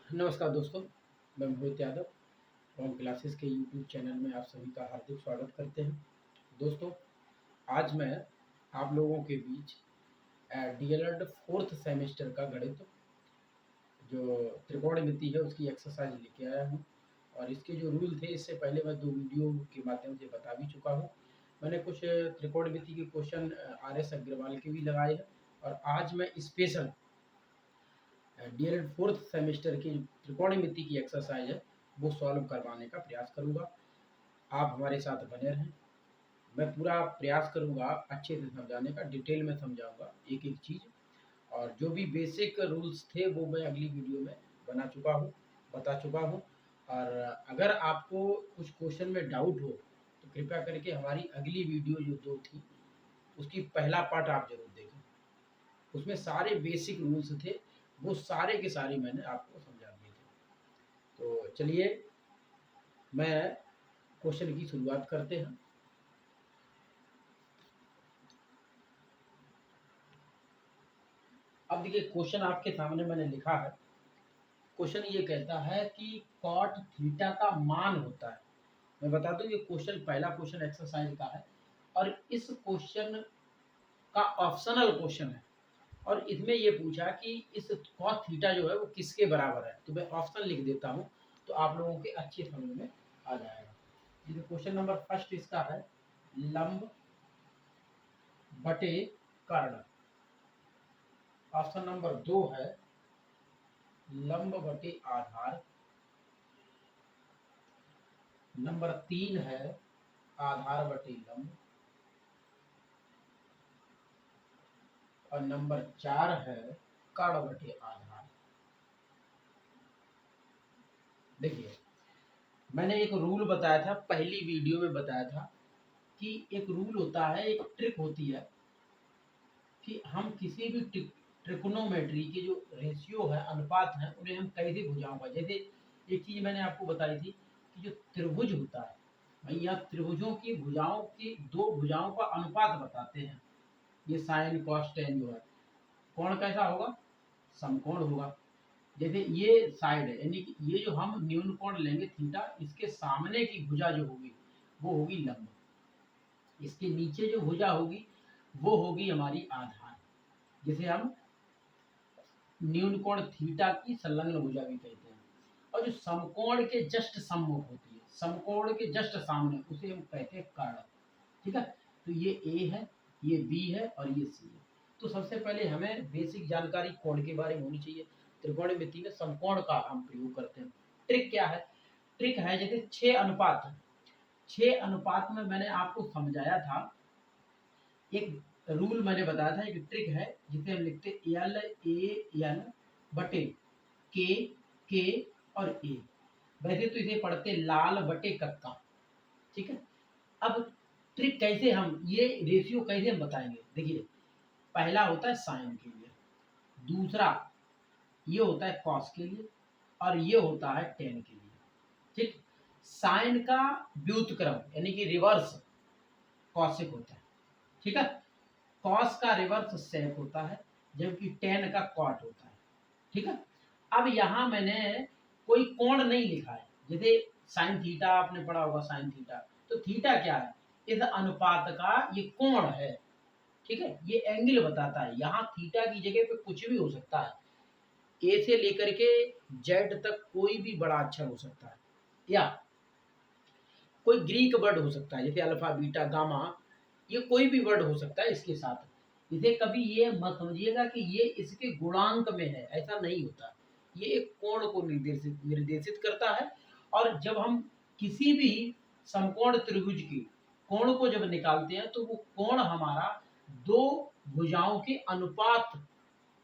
नमस्कार दोस्तों, मैं मोहित यादव होम क्लासेस के यूट्यूब चैनल में आप सभी का हार्दिक स्वागत करते हैं। दोस्तों, आज मैं आप लोगों के बीच डीएलएड फोर्थ सेमेस्टर का गणित जो त्रिकोणमिति है उसकी एक्सरसाइज लेके आया हूँ। और इसके जो रूल थे इससे पहले मैं 2 वीडियो के माध्यम से बता भी चुका हूँ। मैंने कुछ त्रिकोणमिति के क्वेश्चन आर एस अग्रवाल के भी लगाए हैं और आज मैं स्पेशल डीएलएड फोर्थ सेमेस्टर की त्रिकोणमिति की एक्सरसाइज है वो सॉल्व करवाने का प्रयास करूँगा। आप हमारे साथ बने रहें। मैं पूरा प्रयास करूँगा अच्छे से समझाने का, डिटेल में समझाऊँगा एक-एक चीज़। और जो भी बेसिक रूल्स थे वो मैं अगली वीडियो में बना चुका हूँ, बता चुका हूँ। और अगर आपको कुछ क्वेश्चन में डाउट हो तो कृपया करके हमारी अगली वीडियो जो 2 थी उसकी पहला पार्ट आप ज़रूर देखें। उसमें सारे बेसिक रूल्स थे, वो सारे के सारे मैंने आपको समझा दिए थे। तो चलिए मैं क्वेश्चन की शुरुआत करते हैं। अब देखिए क्वेश्चन आपके सामने मैंने लिखा है। क्वेश्चन ये कहता है कि कॉट थीटा का मान होता है। मैं बता दूं ये क्वेश्चन पहला क्वेश्चन एक्सरसाइज का है और इस क्वेश्चन का ऑप्शनल क्वेश्चन है। और इसमें ये पूछा कि इस कॉट थीटा जो है वो किसके बराबर है। तो मैं ऑप्शन लिख देता हूँ तो आप लोगों के अच्छे समझ में आ जाएगा। देखिए क्वेश्चन नंबर फर्स्ट इसका है लंब बटे कर्ण। ऑप्शन नंबर 2 है लंब बटे आधार। नंबर 3 है आधार बटे लंब। और नंबर 4 है कर्ण बटे आधार। देखिए मैंने एक रूल बताया था, पहली वीडियो में बताया था कि एक रूल होता है, एक ट्रिक होती है कि हम किसी भी ट्रिकोनोमेट्री के जो रेशियो है, अनुपात है, उन्हें हम कैसे भुजाओं का, जैसे एक चीज मैंने आपको बताई थी कि जो त्रिभुज होता है भाई, यहाँ त्रिभुजों की भुजाओं की दो भुजाओं का अनुपात बताते हैं। ये साइन कॉस टेन जो है, कोण कैसा होगा, समकोण होगा। जैसे ये साइड है यानी कि ये जो हम न्यून कोण लेंगे थीटा, इसके सामने की भुजा जो होगी वो होगी लंब। इसके नीचे जो भुजा होगी वो होगी हमारी आधार, जिसे हम न्यून कोण थीटा की संलग्न भुजा भी कहते हैं। और जो समकोण के जस्ट सम्मुख होती है, समकोण के जस्ट सामने, उसे हम कहते हैं कर्ण। ठीक है, तो ये ए है, ये बी है और ये सी है। तो सबसे पहले हमें बेसिक जानकारी कोण के बारे में होनी चाहिए। त्रिकोणमिति में समकोण का हम प्रयोग करते हैं। ट्रिक क्या है, ट्रिक है जैसे 6 अनुपात। 6 अनुपात में मैंने आपको समझाया था, एक रूल मैंने बताया था, एक ट्रिक है जिसे हम लिखते एल ए एन बटे के के और ए। वैसे तो इसे पढ़ते लाल बटे कक्का। ठीक है, अब ट्रिक कैसे हम ये रेशियो कैसे हम बताएंगे। देखिए पहला होता है साइन के लिए, दूसरा ये होता है कॉस के लिए और ये होता है टेन के लिए। ठीक, साइन का व्युत्क्रम यानी कि रिवर्स कॉसिक होता है। ठीक है, कॉस का रिवर्स सेक होता है, जबकि टेन का कॉट होता है। ठीक है, अब यहाँ मैंने कोई कोण नहीं लिखा है। जैसे साइन थीटा आपने पढ़ा होगा, साइन थीटा, तो थीटा क्या है, इस अनुपात का ये कोण है। ठीक है, ये एंगल बताता है। यहाँ थीटा की जगह पे कुछ भी हो सकता है, ए से लेकर के जेड तक कोई भी बड़ा अक्षर हो सकता है, या कोई ग्रीक वर्ड हो सकता है जैसे अल्फा बीटा गामा, ये कोई भी वर्ड हो सकता है इसके साथ। इसे कभी ये मत समझिएगा कि ये इसके गुणांक में है, ऐसा नहीं होता। ये एक कोण को निर्देशित निर्देशित करता है। और जब हम किसी भी समकोण त्रिभुज की कोण को जब निकालते हैं तो वो कोण हमारा दो भुजाओं के अनुपात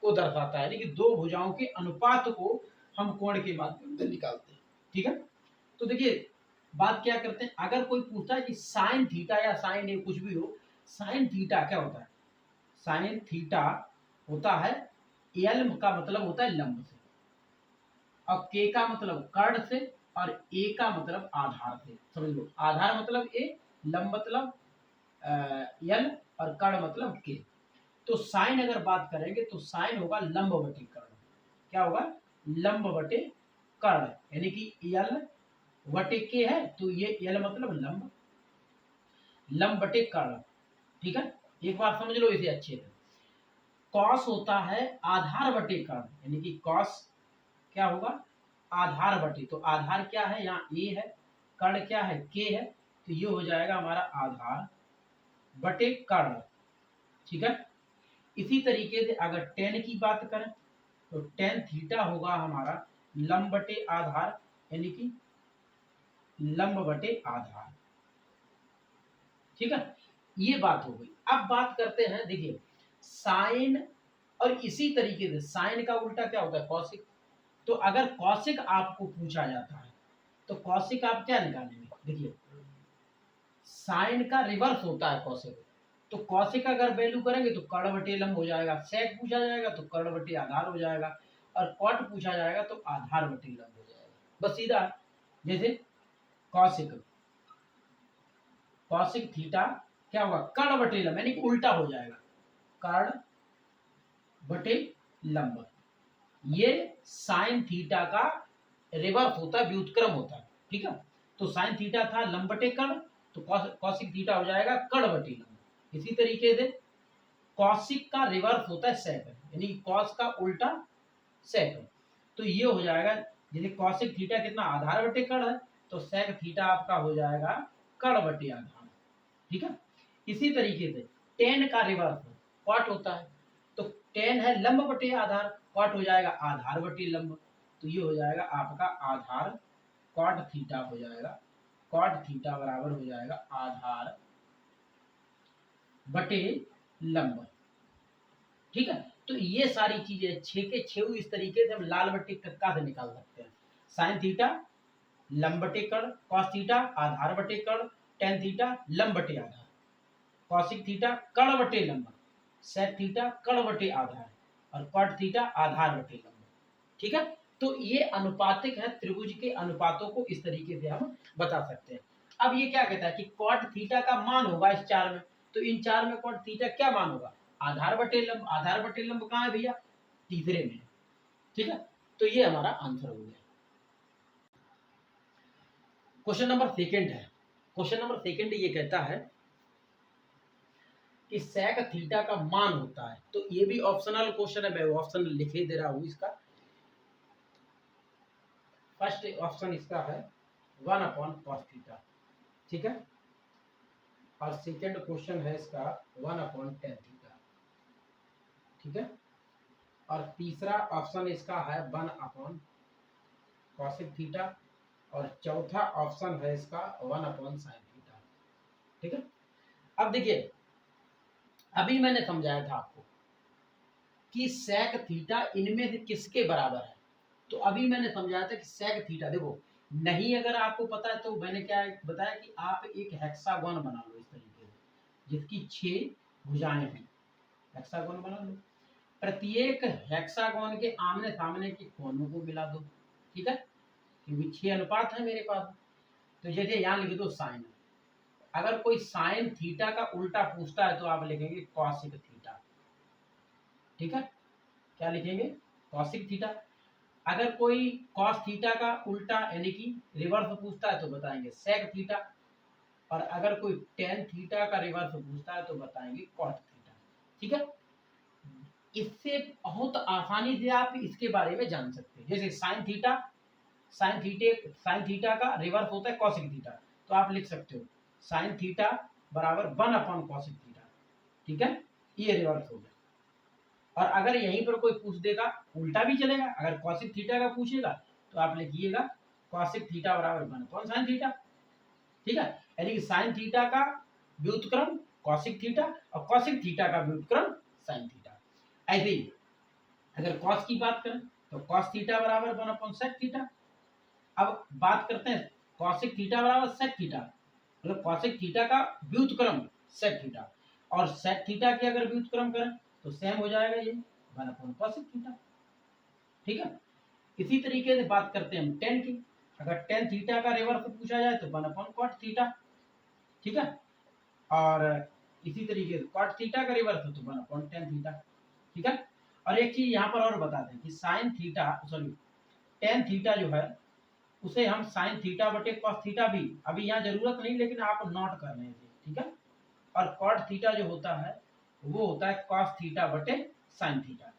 को दर्शाता है, यानी कि दो भुजाओं के अनुपात को हम कोण के माध्यम से निकालते हैं। ठीक है, तो देखिए बात क्या करते हैं, अगर कोई पूछता है कि साइन थीटा या साइन ए कुछ भी हो, साइन थीटा क्या होता है, साइन थीटा होता है एल का मतलब होता है लंब से, और के का मतलब कर्ण से, और ए का मतलब आधार से। समझ लो, आधार मतलब ए, लंब मतलब एल, और कर्ण मतलब के। तो साइन अगर बात करेंगे तो साइन होगा लंब बटे कर्ण। क्या होगा, लंब बटे कर्ण, यानी कि यल बटे के है, तो ये यल मतलब लंब, लंब बटे कर्ण। ठीक है, एक बार समझ लो इसे अच्छे से। कॉस होता है आधार बटे कर्ण, यानी कि कॉस क्या होगा, आधार बटे, तो आधार क्या है, यहाँ ए है, कर्ण क्या है, के है, तो ये हो जाएगा हमारा आधार बटे कर्ण। ठीक है, इसी तरीके से अगर टेन की बात करें तो टेन थीटा होगा हमारा लंब बटे आधार, यानी कि लंब बटे आधार। ठीक है, ये बात हो गई। अब बात करते हैं, देखिए साइन, और इसी तरीके से साइन का उल्टा क्या होता है, कौशिक। तो अगर कौशिक आपको पूछा जाता है तो कौशिक आप क्या निकालेंगे, देखिए साइन का रिवर्स होता है कौशिक, तो कौशिक अगर वैल्यू करेंगे तो कर्ण बटे लंब हो जाएगा, सेक पूछा जाएगा तो कर्ण बटे आधार हो जाएगा, और कॉट पूछा जाएगा तो आधार बटे लंब हो जाएगा, बस सीधा। जैसे कौशिक, कौशिक थीटा क्या होगा, कर्ण बटे लंब, यानी कि उल्टा हो जाएगा, कर्ण बटे लंब। ये साइन थीटा का रिवर्स होता है, व्युत्क्रम होता है। ठीक है, तो साइन थीटा था लंब बटे कर्ण, तो कौशिक थीटा हो जाएगा कर्ण बटे लंब। इसी तरीके से कौशिक का रिवर्स होता है सेक, यानी कॉस का उल्टा सेक, तो ये हो जाएगा, जैसे कौशिक थीटा कितना आधार बटे कर्ण है, तो सेक थीटा आपका हो जाएगा कर्ण बटे आधार। ठीक है, इसी तरीके से टेन का रिवर्स कॉट होता है, तो टेन है लंब बटे आधार, कॉट हो जाएगा आधार बटे लंब, तो ये हो जाएगा आपका आधार कॉट थीटा हो जाएगा, कॉट थीटा बराबर हो जाएगा आधार बटे लंब। ठीक है, तो ये सारी चीजें छे के छे इस तरीके से हम लाल बट्टी कक्का से निकाल सकते हैं। साइन थीटा लंब बटे कर्ण, कॉस थीटा आधार बटे कर्ण, टेन थीटा लंब बटे आधार, कौशिक थीटा कर्ण बटे लंब, सेक थीटा कर्ण बटे आधार, और कॉट थीटा आधार बटे लंब। ठीक है, तो ये अनुपातिक है, त्रिभुज के अनुपातों को इस तरीके से हम बता सकते हैं। अब ये क्या कहता है कि कॉट थीटा का मान होगा इस चार में, तो इन चार में कॉट थीटा क्या मान होगा, आधार बटे लंब, आधार बटे लंब कहाँ है भैया, तीसरे में। ठीक है, तो ये हमारा आंसर हो गया। क्वेश्चन नंबर सेकंड है, क्वेश्चन नंबर सेकंड ये कहता है कि सेक थीटा का मान होता है, तो ये भी ऑप्शनल क्वेश्चन है, मैं ऑप्शन लिखे दे रहा हूं इसका। फर्स्ट ऑप्शन इसका है 1/cos थीटा। ठीक है, और सेकंड क्वेश्चन है इसका 1/tan थीटा। ठीक है, और तीसरा ऑप्शन इसका है 1/cos थीटा, और चौथा ऑप्शन है इसका 1/sin थीटा। ठीक है, अब देखिए अभी मैंने समझाया था आपको कि सेक थीटा इनमें से किसके बराबर है, तो अभी मैंने समझाया था कि सेक थीटा, देखो नहीं अगर आपको पता है तो मैंने क्या बताया कि आप एक हेक्सागोन बना लो इस तरीके से, जिसकी 6 भुजाएं हैं, हेक्सागोन बना लो, प्रत्येक हेक्सागोन के आमने सामने के कोनों को मिला दो। ठीक है, क्योंकि 6 अनुपात है मेरे पास, तो जैसे यहाँ लिख दो साइन, अगर कोई साइन थीटा का उल्टा पूछता है तो आप लिखेंगे कॉसिक थीटा। ठीक है, क्या लिखेंगे, कॉसिक थीटा। अगर कोई कॉस थीटा का उल्टा यानी कि रिवर्स पूछता है तो बताएंगे सेक थीटा, और अगर कोई टेन थीटा का रिवर्स पूछता है तो बताएंगे कॉट थीटा। ठीक है, इससे बहुत आसानी से आप इसके बारे में जान सकते हैं। जैसे साइन थीटा, साइन थीटा का रिवर्स होता है कॉसिक थीटा, तो आप लिख सकते हो साइन थीटा बराबर 1/cosec थीटा। ठीक है, ये रिवर्स हो गया। और अगर यहीं पर कोई पूछ देगा उल्टा भी चलेगा, अगर कॉसिक थीटा का पूछेगा तो आप लिखिएगा कॉसिक थीटा बराबर 1/sin थीटा। ठीक है, यानी कि साइन थीटा का व्युत्क्रम कॉसिक थीटा, और कॉसिक थीटा का व्युत्क्रम साइन थीटा। ऐसे ही अगर कॉस की बात करें तो कॉस थीटा बराबर 1/sec थीटा। अब बात करते हैं कॉसिक थीटा बराबर सेक थीटा, मतलब कॉसिक थीटा का व्युत्क्रम सेक थीटा, और सेक थीटा के अगर व्युत्क्रम करें तो सेम हो जाएगा ये 1/cosec थीटा। ठीक है, इसी तरीके से बात करते हैं हम टेन की, अगर टेन थीटा का रिवर्स पूछा जाए तो 1/cot थीटा। ठीक है, और इसी तरीके से कॉट थीटा का रिवर्स हो तो 1/tan थीटा। ठीक है, और एक चीज यहाँ पर और बताते हैं कि sine theta, sorry tan theta जो है उसे हम साइन थीटा बटे कॉस थीटा भी, अभी यहाँ जरूरत नहीं लेकिन आप नोट कर रहे थे, ठीक है। और कॉट थीटा जो होता है वो होता है कॉस थीटा बटे साइन थीटा।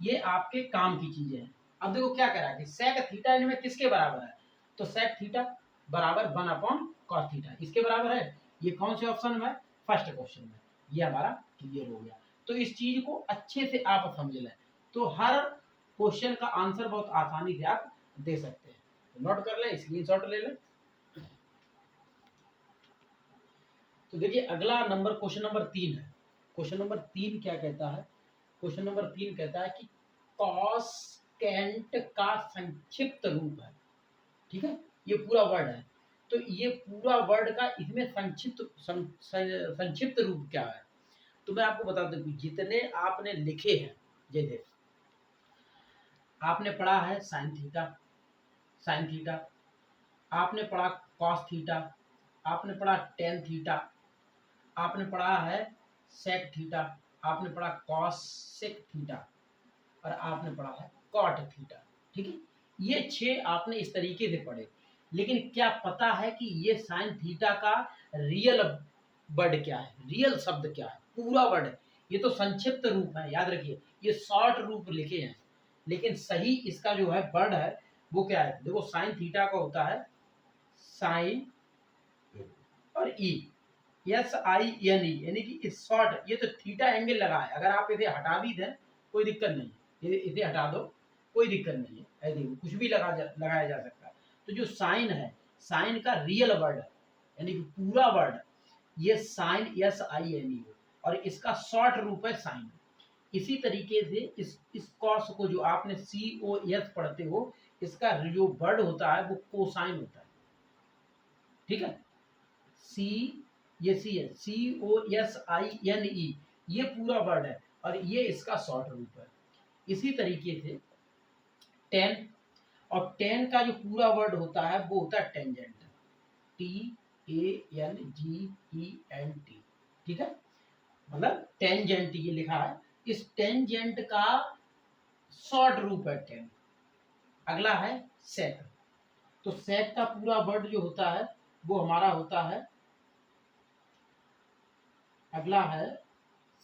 ये आपके काम की चीजें हैं। अब देखो क्या कह रहा है कि सेक थीटा इनमें किसके बराबर है, तो सेक थीटा बराबर 1 कॉस थीटा इसके बराबर है। ये कौन से ऑप्शन में है, फर्स्ट क्वेश्चन में। ये हमारा क्लियर हो गया। तो इस चीज को अच्छे से आप समझ लें, तो हर क्वेश्चन का आंसर बहुत आसानी से आप दे सकते हैं। तो नोट कर लें, स्क्रीनशॉट ले लें। तो देखिए अगला नंबर क्वेश्चन नंबर 3 है। क्वेश्चन नंबर 3 क्या कहता है, क्वेश्चन नंबर 3 कहता है कि कॉसकेंट का संक्षिप्त रूप है, ठीक है। ये पूरा वर्ड है, तो ये पूरा वर्ड का इसमें संक्षिप्त रूप क्या है। तो मैं आपको बता दूं जितने आपने लिखे हैं, जैसे आपने पढ़ा है साइन थीटा, साइन थीटा, आपने पढ़ा कॉस थीटा, आपने पढ़ा टेन थीटा, आपने पढ़ा है सेक थीटा, आपने पढ़ा कॉसेक थीटा, और आपने पढ़ा है कॉट थीटा, ठीक है। ये 6 आपने इस तरीके से पढ़े। लेकिन क्या पता है कि ये साइन थीटा का रियल वर्ड क्या है, रियल शब्द क्या है, पूरा वर्ड है। ये तो संक्षिप्त रूप है, याद रखिए ये शॉर्ट रूप लिखे हैं, लेकिन सही इसका जो है वर्ड है वो क्या है। देखो साइन थीटा का होता है साइन और ई, एस आई एन ई, यानी कि इस शॉर्ट, ये तो थीटा एंगल लगा है। अगर आप इसे हटा भी दें कोई दिक्कत नहीं है, इसे हटा दो कोई दिक्कत नहीं है, ऐसे कुछ भी लगाया जा सकता है। तो जो साइन है, साइन का रियल वर्ड है, यानी कि पूरा वर्ड, ये sine S I N E, और इसका शॉर्ट रूप है साइन। इसी तरीके से इस कॉस को जो आपने सी ओ एस पढ़ते हो, इसका जो वर्ड होता है वो कोसाइन होता है, ठीक है। सी, ये सी है, सी ओ एस आई एन ई, ये पूरा वर्ड है और ये इसका शॉर्ट रूप है। इसी तरीके से टेन, और टेन का जो पूरा वर्ड होता है वो होता है tangent, T A N G E N T, ठीक है। मतलब टेंजेंट ये लिखा है, इस टेंजेंट का शॉर्ट रूप है टेन। अगला है सेक, तो सेक का पूरा वर्ड जो होता है वो हमारा होता है, अगला है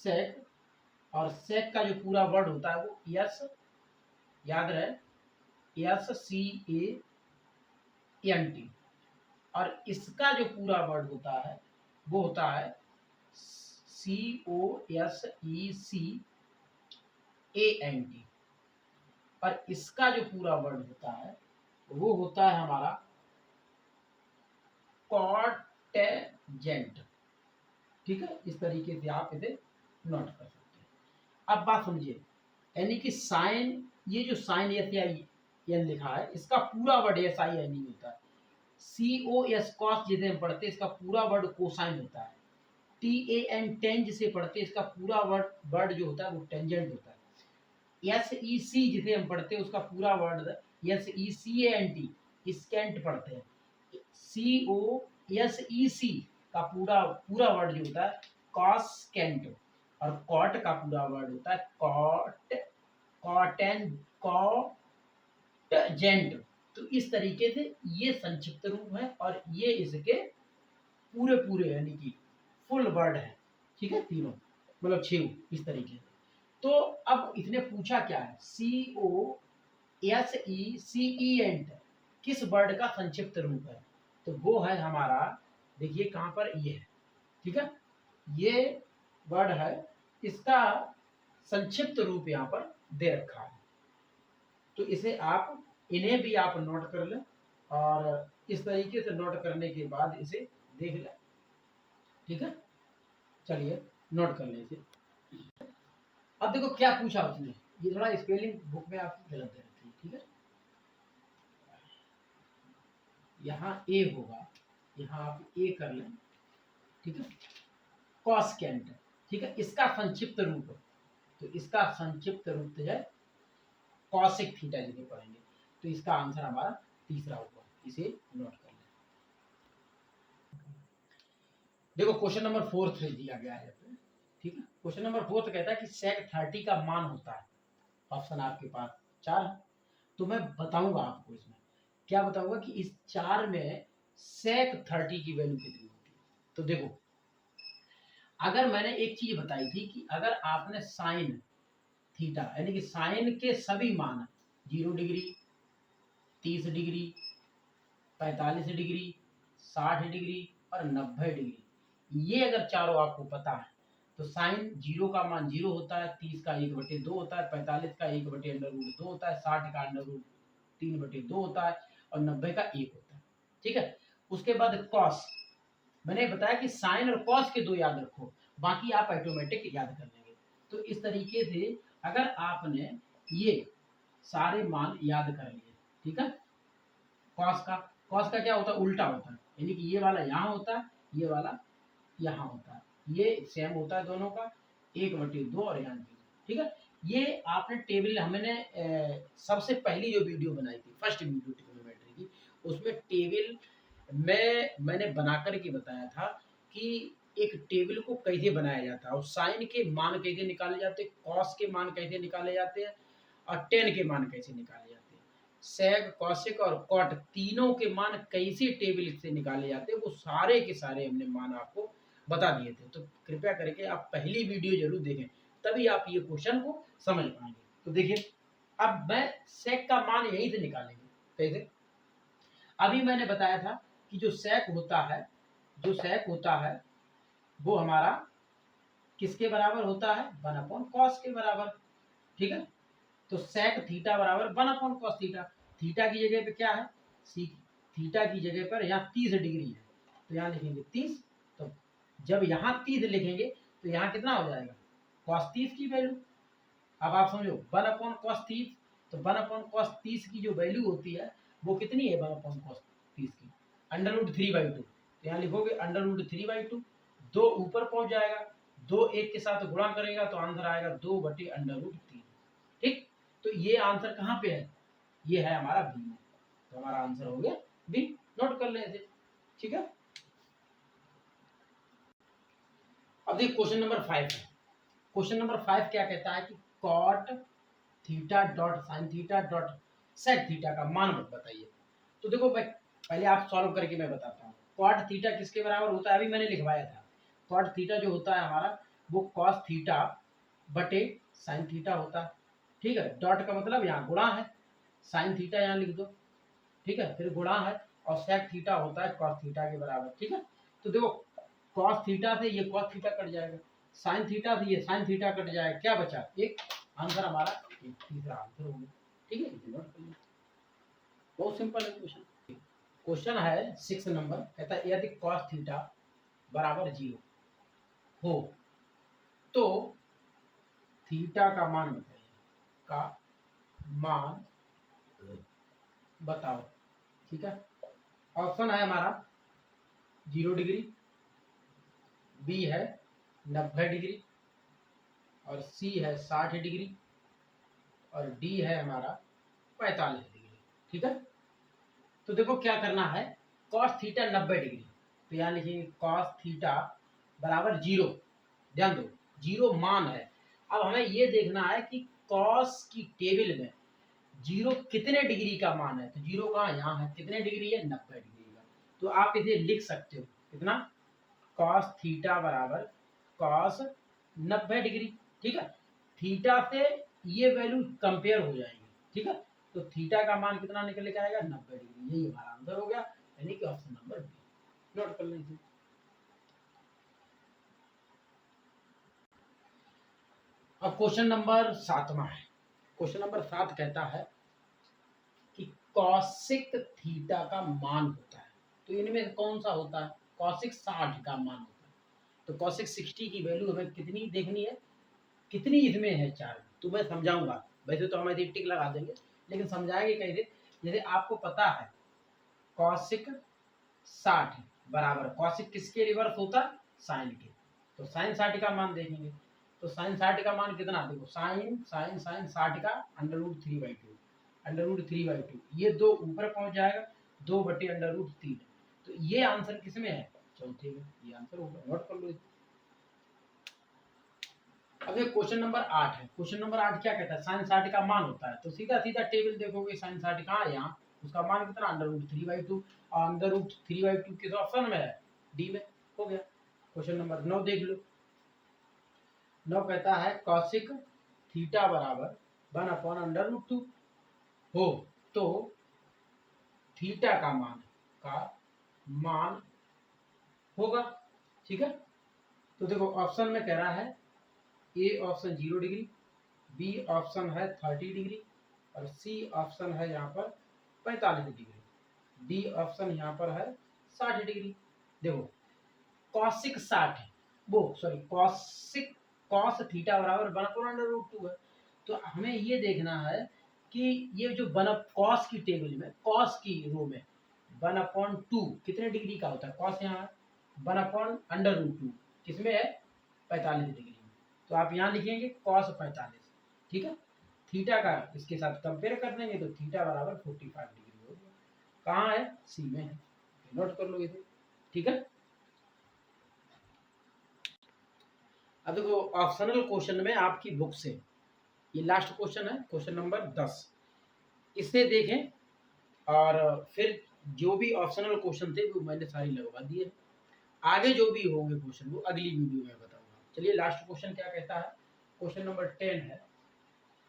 सेक, और सेक का जो पूरा वर्ड होता है वो यस, याद रहे yes C A N T, और इसका जो पूरा वर्ड होता है वो होता है सी O S E C A N T, और इसका जो पूरा वर्ड होता है वो होता है हमारा कॉटेजेंट, ठीक है। इस तरीके से आप इसे नोट कर सकते हैं। अब बात समझिए, यानी कि साइन, ये जो साइन एस आई एन लिखा है इसका पूरा word S I N E होता है। सी ओ एस कॉस जिसे हम पढ़ते हैं इसका पूरा वर्ड कोसाइन होता है। टी ए एन टेन जिसे पढ़ते हैं इसका पूरा वर्ड जो होता है वो टेंजेंट होता है। एस ई सी जिसे हम पढ़ते हैं उसका पूरा word S E C A N T, स्केंट पढ़ते हैं। सी ओ एस ई सी का पूरा पूरा वर्ड जो होता है कॉसकेंट, और कॉट का पूरा वर्ड होता है कॉट, कॉटेन, कॉटजेंट। तो इस तरीके से ये संक्षिप्त रूप है और ये इसके पूरे पूरे यानी कि फुल वर्ड है, ठीक है, तीनों मतलब 6 इस तरीके से। तो अब इसने पूछा क्या है, सी ओ एस ई सी ई एन किस वर्ड का संक्षिप्त रूप है, तो वो है हमारा, देखिए कहां पर ये है, ठीक है, ये वर्ड है, इसका संक्षिप्त रूप यहाँ पर दे रखा है। तो इसे आप, इन्हें भी आप नोट कर लें, और इस तरीके से नोट करने के बाद इसे देख लें, ठीक है। चलिए नोट कर लें इसे। अब देखो क्या पूछा उसने, ये थोड़ा स्पेलिंग बुक में आपकी गलत है, ठीक है। यहाँ ए होगा, यहाँ आप ए कर लें, ठीक है, कॉसकेंट, ठीक है। इसका संक्षिप्त रूप, तो इसका संक्षिप्त रूप जो है कॉसेक थीटा जिसे पढ़ेंगे, तो इसका आंसर हमारा तीसरा होगा, इसे नोट कर लें। देखो क्वेश्चन नंबर 4 दिया गया है, ठीक है। क्वेश्चन नंबर 4 कहता है कि सेक 30 का मान होता है, ऑप्शन आपके पास 4 है। तो मैं बताऊंगा आपको इसमें क्या बताऊंगा कि इस 4 में sec 30 की वैल्यू कितनी होती है। तो देखो, अगर मैंने एक चीज बताई थी कि अगर आपने साइन थीटा यानी कि साइन के सभी मान 0 डिग्री, 30 डिग्री, 45 डिग्री, 60 डिग्री और 90 डिग्री, ये अगर चारों आपको पता है तो साइन 0 का मान 0 होता है, 30 का 1/2 होता है, 45 का 1/√2 होता है, 60 का √3/2 होता है और 90 का 1 होता है। ठीक है। उसके बाद कॉस, मैंने बताया कि साइन और कॉस के 2 याद रखो, बाकी आप ऑटोमेटिक याद कर लेंगे। तो इस तरीके से अगर आपने ये सारे मान याद कर लिए, ठीक है। कॉस का क्या होता है, उल्टा होता है, यानी कि ये वाला यहाँ होता है, ये वाला यहाँ होता है, ये सेम होता है दोनों का, 1/2 और यहाँ 0। ठीक है। ये आपने टेबल, हमने सबसे पहली जो वीडियो बनाई थी, फर्स्ट वीडियो ट्रिग्नोमेट्री की, उसमें टेबल में मैंने बना करके बताया था कि एक टेबल को कैसे बनाया जाता है और साइन के मान कैसे निकाले जाते हैं, कॉस के मान कैसे निकाले जाते हैं और टेन के मान कैसे निकाले जाते हैं, सेक, कॉसेक और कॉट तीनों के मान कैसे टेबल से निकाले जाते हैं, वो सारे के सारे हमने मान आपको बता दिए थे। तो कृपया करके आप पहली वीडियो जरूर देखें, तभी आप ये क्वेश्चन को समझ पाएंगे। तो देखिए, अब मैं सेक का मान यहीं से निकालेंगे। कैसे? अभी मैंने बताया था कि जो सेक होता है वो हमारा किसके बराबर होता है, 1/cos के बराबर। ठीक है। तो सेक थीटा बराबर 1/cos थीटा। थीटा की जगह पे क्या है, थीटा की जगह पर यहाँ 30 डिग्री है, तो यहाँ लिखेंगे 30। तो जब यहाँ 30 लिखेंगे तो यहाँ कितना हो जाएगा, cos 30 की वैल्यू। अब आप समझो 1/cos 30, तो 1/cos 30 की जो वैल्यू होती है वो कितनी है, 1/cos 30 की √3/2। तो यहाँ लिखोगे √3/2, 2 ऊपर पहुंच जाएगा, 2 1 के साथ गुणा करेगा तो आंसर आएगा 2/√3। ठीक। तो ये आंसर कहाँ पे है, ये है हमारा बी में। तो हमारा आंसर हो गया बी। नोट कर लें इसे। ठीक है। अब देखिए क्वेश्चन नंबर 5 है। क्वेश्चन नंबर 5 क्या कहता है कि cot theta dot sine theta dot sec theta का मान बताइए। तो देखो भाई, पहले आप सॉल्व करके मैं बताता हूँ। कॉट थीटा किसके बराबर होता है, अभी मैंने लिखवाया था। कॉट थीटा जो होता है हमारा, वो कॉस थीटा बटे साइन थीटा होता है। ठीक है। डॉट का मतलब यहाँ गुणा है, साइन थीटा यहाँ लिख दो, ठीक है, फिर गुणा है, और सेक थीटा होता है कॉस थीटा के बराबर। ठीक है। तो देखो, कॉस थीटा से ये कॉस थीटा कट जाएगा, साइन थीटा से ये साइन थीटा कट जाएगा, क्या बचा, एक। आंसर हमारा एक, तीसरा आंसर हो गया। ठीक है, इसे नोट कर लो। बहुत सिंपल है क्वेश्चन। क्वेश्चन है 6 नंबर, कहता है यदि कॉस थीटा बराबर 0 हो तो थीटा का मान बताइए, का मान बताओ। ठीक है। ऑप्शन है हमारा 0 डिग्री, बी है 90 डिग्री, और सी है 60 डिग्री, और डी है हमारा 45 डिग्री। ठीक है। तो देखो क्या करना है, cos थीटा 90 डिग्री, तो यहाँ लिखिए cos थीटा बराबर 0। ध्यान दो, 0 मान है। अब हमें ये देखना है कि cos की टेबल में 0 कितने डिग्री का मान है। तो 0 कहाँ, यहाँ है, कितने डिग्री है, 90 डिग्री का। तो आप इसे लिख सकते हो कितना, cos थीटा बराबर cos 90 डिग्री। ठीक है। थीटा से ये वैल्यू कंपेयर हो जाएगी। ठीक है। तो थीटा का मान कितना निकल के आएगा, 90 डिग्री। यही हमारा आंसर हो गया, यानी कि ऑप्शन नंबर बी। नोट कर लीजिए। अब क्वेश्चन नंबर 7वां है। क्वेश्चन नंबर 7 कहता है कि कॉसिक थीटा का मान होता है, तो इनमें कौन सा होता है, कॉसिक 60 का मान होता है। तो कॉसिक 60 की वैल्यू हमें कितनी देखनी है, कितनी इसमें है, 4। तो मैं समझाऊंगा, वैसे तो हम ऐसे टिक लगा देंगे, लेकिन समझाएंगे कैसे। जैसे आपको पता है कॉसिक 60 बराबर, कॉसिक किसके रिवर्स होता है, साइन के। तो साइन 60 का मान देखेंगे, तो साइन 60 का मान कितना, देखो साइन साइन साइन 60 का √3/2, √3/2, ये 2 ऊपर पहुंच जाएगा, 2/√3। तो ये आंसर किसमें है, चौथे में। ये आंसर होगा, नोट कर लो। अब ये क्वेश्चन नंबर 8 है। क्वेश्चन नंबर 8 क्या कहता है, साइन 60 का मान होता है। तो सीधा सीधा टेबल देखोगे, साइन 60 कहाँ है, यहाँ उसका मान कितना, √3/2, और √3/2 किस ऑप्शन में है, डी में। हो गया। क्वेश्चन नंबर 9 देख लो। 9 कहता है कॉसिक थीटा बराबर 1/√2 हो तो थीटा का मान होगा। ठीक है। तो देखो ऑप्शन में कह रहा है, A option 0 degree, B option है 30 डिग्री, और सी ऑप्शन है यहाँ पर 45 डिग्री, डी ऑप्शन यहाँ पर है 60 डिग्री। देखो कॉसिक 60 है, वो सॉरी कॉसिक कॉस थीटा बराबर 1/√2 है। तो हमें ये देखना है कि ये जो कॉस की टेबल में, कॉस की रो में 1/2 कितने डिग्री का होता है, कॉस यहाँ 1/√2 किसमें है, 45 डिग्री में। तो आप यहाँ लिखेंगे कॉस 45। ठीक है। थीटा का इसके साथ कंपेयर कर देंगे तो थीटा बराबर 45 डिग्री हो गया। कहाँ है, सी में है, नोट कर लो इसे। ठीक है। अब देखो ऑप्शनल क्वेश्चन में आपकी बुक से ये लास्ट क्वेश्चन है, क्वेश्चन नंबर 10, इसे देखें और फिर जो भी ऑप्शनल क्वेश्चन थे वो मैंने सारी लगवा दिए। आगे जो भी होंगे क्वेश्चन वो अगली वीडियो में बताऊंगा। चलिए लास्ट क्वेश्चन क्या कहता है, क्वेश्चन नंबर 10 है।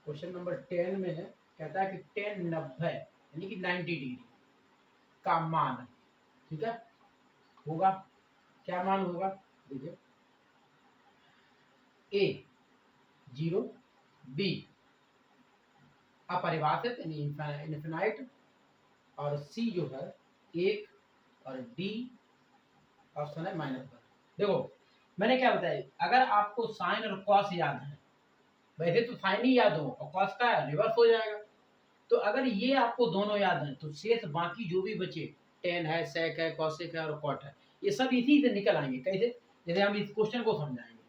क्वेश्चन नंबर 10 में है, कहता है कि 10/90 यानी कि 90 डिग्री का मान, ठीक है, होगा। क्या मान होगा, देखिए, ए 0, बी अपरिभाषित यानी इनफिनाइट, और सी जो है 1, और डी ऑप्शन है -1। देखो मैंने क्या बताया, अगर आपको साइन और कॉस याद है, वैसे तो साइन ही याद हो और कॉस का रिवर्स हो जाएगा। तो अगर ये आपको दोनों याद है तो शेष बाकी जो भी बचे, टेन है, सेक है, कॉसेक है और कॉट है, ये सब इसी से निकल आएंगे। कैसे, जैसे हम इस क्वेश्चन को समझाएंगे।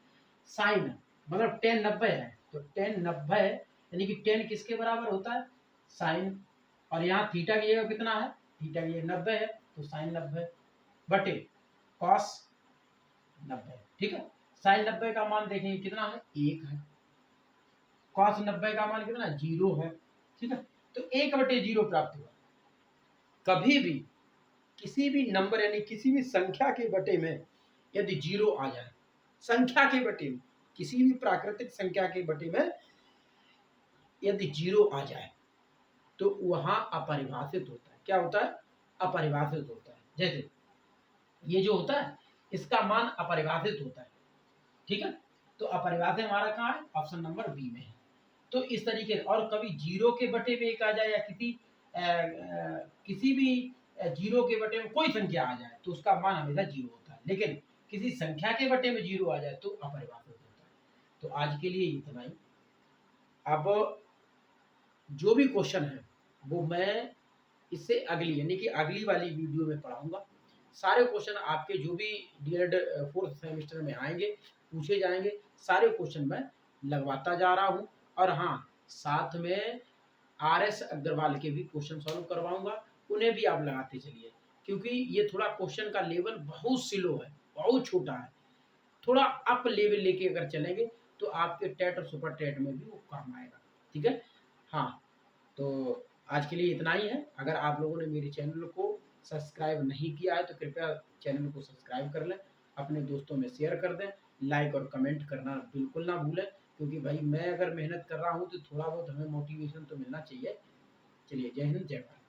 साइन मतलब 10/90 है, तो 10/90 यानी कि 10 किसके बराबर होता है, साइन, और यहाँ थीटा की जगह कितना है, थीटा की जगह 90 है, तो साइन 90 बटे कॉस 90। ठीक है। साइन 90 का मान देखेंगे कितना है, 1 है। कॉस 90 का मान कितना है, 0 है। ठीक है। तो 1/0 प्राप्त हुआ। कभी भी किसी भी नंबर यानी किसी भी संख्या के बटे में यदि 0 आ जाए, संख्या के बटे में, किसी भी प्राकृतिक संख्या के बटे में यदि 0 आ जाए तो वहां अपरिभाषित होता है। क्या होता है, अपरिभाषित होता है। जैसे ये जो होता है इसका मान अपरिभाषित होता है। ठीक है। तो अपरिभाषित हमारा कहाँ है, ऑप्शन नंबर बी में है। तो इस तरीके से, और कभी 0 के बटे में 1 आ जाए, या किसी भी 0 के बटे में कोई संख्या आ जाए तो उसका मान हमेशा 0 होता है। लेकिन किसी संख्या के बटे में 0 आ जाए तो अपरिभाषित होता है। तो आज के लिए इतना ही। अब जो भी क्वेश्चन है वो मैं इससे अगली यानी कि अगली वाली वीडियो में पढ़ाऊंगा। सारे क्वेश्चन आपके जो भी डीएलएड 4th सेमेस्टर में आएंगे, पूछे जाएंगे, सारे क्वेश्चन मैं लगवाता जा रहा हूँ। और हाँ, साथ में RS अग्रवाल के भी क्वेश्चन सॉल्व करवाऊंगा, उन्हें भी आप लगाते चलिए, क्योंकि ये थोड़ा क्वेश्चन का लेवल बहुत स्लो है, बहुत छोटा है। थोड़ा अप लेवल लेके अगर चलेंगे तो आपके टेट और सुपर टेट में भी वो काम आएगा। ठीक है। हाँ, तो आज के लिए इतना ही है। अगर आप लोगों ने मेरे चैनल को सब्सक्राइब नहीं किया है तो कृपया चैनल को सब्सक्राइब कर लें, अपने दोस्तों में शेयर कर दें, लाइक और कमेंट करना बिल्कुल ना भूलें, क्योंकि भाई मैं अगर मेहनत कर रहा हूँ तो थोड़ा बहुत हमें मोटिवेशन तो मिलना चाहिए। चलिए, जय हिंद, जय भारत।